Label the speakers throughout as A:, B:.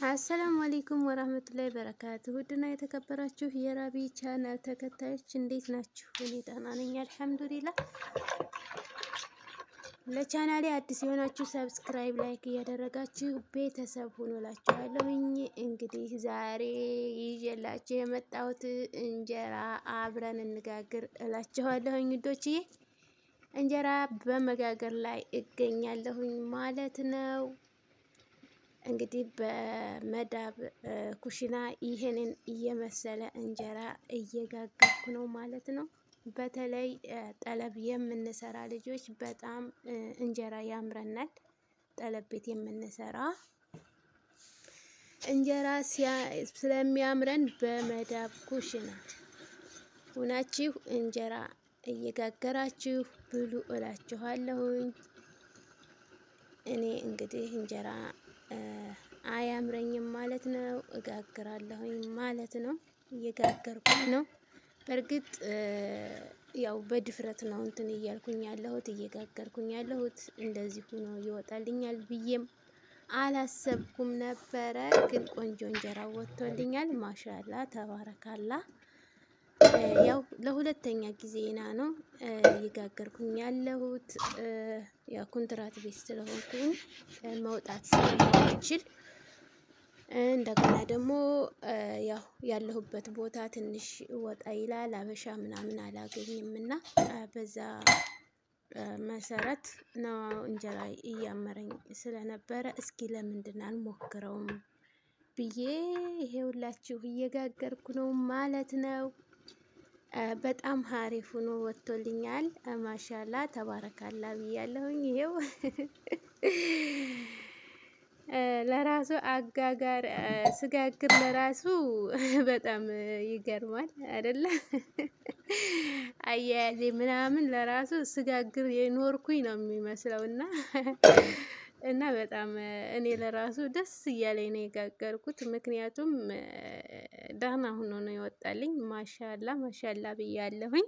A: አሰላሙ አለይኩም ወራህመቱላሂ በረካቱ። ውድና የተከበራችሁ የራቢ ቻናል ተከታዮች እንዴት ናችሁ? እኔ ደህና ነኝ አልሐምዱሊላህ። ለቻናሌ አዲስ የሆናችሁ ሰብስክራይብ፣ ላይክ እያደረጋችሁ ቤተሰብ ሁኑ እላችኋለሁኝ። እንግዲህ ዛሬ ይዤላችሁ የመጣሁት እንጀራ አብረን እንጋግር እላችኋለሁኝ ውዶችዬ። እንጀራ በመጋገር ላይ እገኛለሁኝ ማለት ነው። እንግዲህ በመዳብ ኩሽና ይሄንን እየመሰለ እንጀራ እየጋገርኩ ነው ማለት ነው። በተለይ ጠለብ የምንሰራ ልጆች በጣም እንጀራ ያምረናል። ጠለብ ቤት የምንሰራ እንጀራ ስለሚያምረን በመዳብ ኩሽና ሁናችሁ እንጀራ እየጋገራችሁ ብሉ እላችኋለሁኝ። እኔ እንግዲህ እንጀራ አያምረኝም ማለት ነው፣ እጋግራለሁኝ ማለት ነው። እየጋገርኩኝ ነው። በእርግጥ ያው በድፍረት ነው እንትን እያልኩኝ ያለሁት እየጋገርኩኝ ያለሁት። እንደዚህ ሆኖ ይወጣልኛል ብዬም አላሰብኩም ነበረ፣ ግን ቆንጆ እንጀራ ወጥቶልኛል። ማሻአላ ተባረካላ። ያው ለሁለተኛ ጊዜና ነው እየጋገርኩኝ ያለሁት። ያው ኮንትራት ቤት ስለሆንኩኝ መውጣት ስለማልችል እንደገና ደግሞ ያው ያለሁበት ቦታ ትንሽ ወጣ ይላል፣ አበሻ ምናምን አላገኝም እና በዛ መሰረት ነው እንጀራ እያመረኝ ስለነበረ እስኪ ለምንድን አልሞክረውም ብዬ ይሄውላችሁ እየጋገርኩ ነው ማለት ነው። በጣም ሀሪፍ ሆኖ ወጥቶልኛል። ማሻላ ተባረካላ ብያለሁኝ። ይሄው ለራሱ አጋጋር ስጋግር ለራሱ በጣም ይገርማል አይደለ? አያያዜ ምናምን ለራሱ ስጋግር የኖርኩኝ ነው የሚመስለው እና በጣም እኔ ለራሱ ደስ እያለኝ ነው የጋገርኩት። ምክንያቱም ደህና ሆኖ ነው ይወጣልኝ። ማሻላ ማሻላ ብያለሁኝ።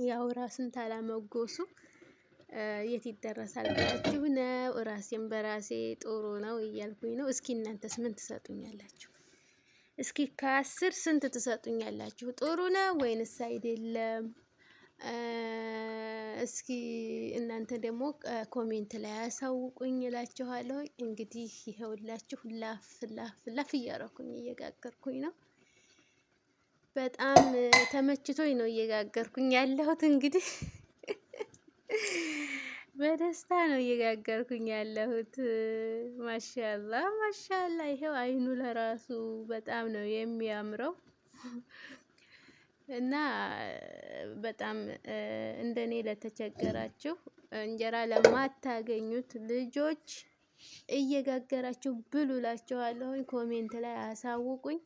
A: ያው ራስን ታላመጎሱ የት ይደረሳል ብላችሁ ነው። ራሴን በራሴ ጥሩ ነው እያልኩኝ ነው። እስኪ እናንተስ ምን ትሰጡኛላችሁ? እስኪ ከ10 ስንት ትሰጡኛላችሁ? ጥሩ ነው ወይንስ አይደለም? እስኪ እናንተ ደግሞ ኮሜንት ላይ አሳውቁኝ እላችኋለሁ። እንግዲህ ይኸውላችሁ ላፍ ላፍ ላፍ እያረኩኝ እየጋገርኩኝ ነው። በጣም ተመችቶኝ ነው እየጋገርኩኝ ያለሁት። እንግዲህ በደስታ ነው እየጋገርኩኝ ያለሁት። ማሻአላ ማሻአላ። ይሄው አይኑ ለራሱ በጣም ነው የሚያምረው እና በጣም እንደኔ ለተቸገራችሁ እንጀራ ለማታገኙት ልጆች እየጋገራችሁ ብሉ እላችኋለሁኝ። ኮሜንት ላይ አሳውቁኝ።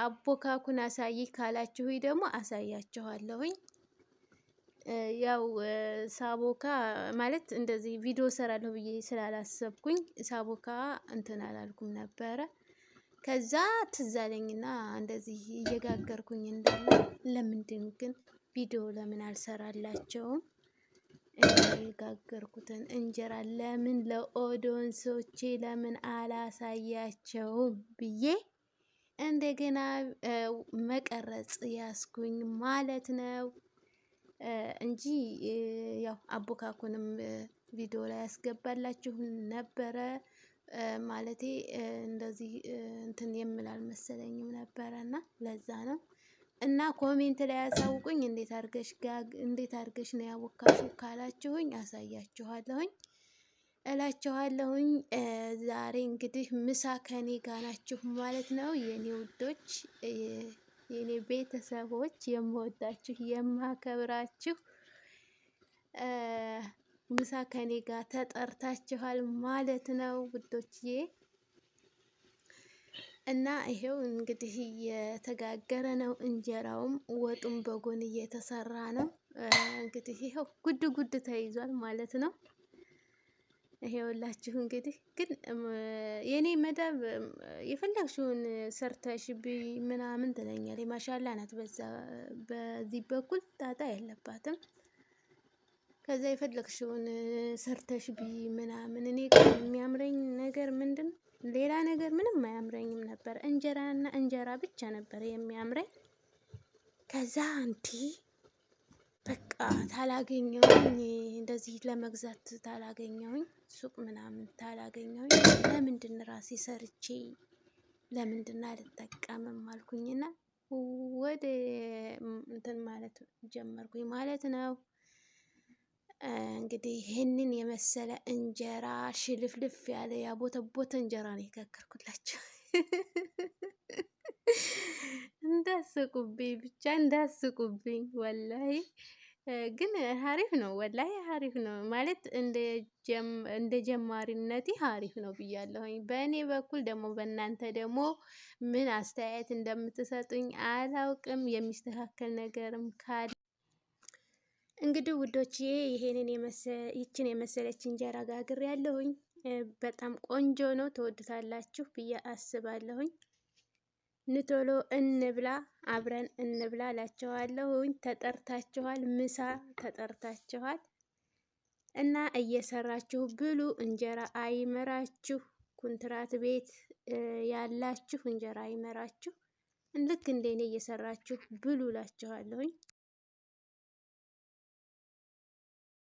A: አቦካኩን አሳይ ካላችሁኝ ደግሞ አሳያችኋለሁኝ። ያው ሳቦካ ማለት እንደዚህ ቪዲዮ ሰራለሁ ብዬ ስላላሰብኩኝ ሳቦካ እንትን አላልኩም ነበረ። ከዛ ትዝ አለኝና እንደዚህ እየጋገርኩኝ እንዳለ ለምንድን ግን ቪዲዮ ለምን አልሰራላቸውም? የጋገርኩትን እንጀራ ለምን ለኦዲየንሶቼ ለምን አላሳያቸውም ብዬ እንደገና መቀረጽ ያስኩኝ ማለት ነው። እንጂ ያው አቦካኩንም ቪዲዮ ላይ ያስገባላችሁ ነበረ። ማለቴ እንደዚህ እንትን የምል አልመሰለኝም ነበረ እና ለዛ ነው። እና ኮሜንት ላይ ያሳውቁኝ። እንዴት አድርገሽ ነው ያቦካሽው ካላችሁኝ አሳያችኋለሁኝ እላችኋለሁኝ። ዛሬ እንግዲህ ምሳ ከኔ ጋር ናችሁ ማለት ነው የኔ ውዶች፣ የኔ ቤተሰቦች፣ የምወዳችሁ የማከብራችሁ። ምሳ ከኔ ጋር ተጠርታችኋል ማለት ነው ውዶችዬ። እና ይሄው እንግዲህ እየተጋገረ ነው እንጀራውም ወጡም በጎን እየተሰራ ነው። እንግዲህ ይሄው ጉድ ጉድ ተይዟል ማለት ነው። ይሄውላችሁ እንግዲህ ግን የኔ መዳብ የፈለግሽውን ሰርተሽ ምናምን ትለኛለች። ማሻላ ናት። በዚህ በኩል ጣጣ የለባትም። ከዛ የፈለግሽውን ሰርተሽ ቢ ምናምን። እኔ ግን የሚያምረኝ ነገር ምንድን ነው? ሌላ ነገር ምንም አያምረኝም ነበር። እንጀራና እንጀራ ብቻ ነበር የሚያምረኝ። ከዛ አንቲ በቃ ታላገኘሁኝ እንደዚህ ለመግዛት ታላገኘሁኝ ሱቅ ምናምን ታላገኘሁኝ ለምንድን ራሴ ሰርቼ ለምንድን አልጠቀምም አልኩኝና ወደ እንትን ማለት ጀመርኩኝ ማለት ነው። እንግዲህ ይህንን የመሰለ እንጀራ ሽልፍልፍ ያለ ያቦተቦተ እንጀራ ነው የጋገርኩላቸው። እንዳስቁብኝ ብቻ እንዳስቁብኝ ወላሂ። ግን ሀሪፍ ነው ወላሂ ሀሪፍ ነው ማለት እንደ ጀማሪነቴ ሀሪፍ ነው ብያለሁኝ። በእኔ በኩል ደግሞ በእናንተ ደግሞ ምን አስተያየት እንደምትሰጡኝ አላውቅም። የሚስተካከል ነገርም ካለ እንግዲህ ውዶችዬ ይችን የመሰለች እንጀራ ጋግሬያለሁኝ። በጣም ቆንጆ ነው፣ ትወዱታላችሁ ብዬ አስባለሁኝ። ንቶሎ እንብላ፣ አብረን እንብላ እላቸዋለሁኝ። ተጠርታችኋል፣ ምሳ ተጠርታችኋል እና እየሰራችሁ ብሉ። እንጀራ አይመራችሁ። ኩንትራት ቤት ያላችሁ እንጀራ አይመራችሁ። ልክ እንደኔ እየሰራችሁ ብሉ እላችኋለሁኝ።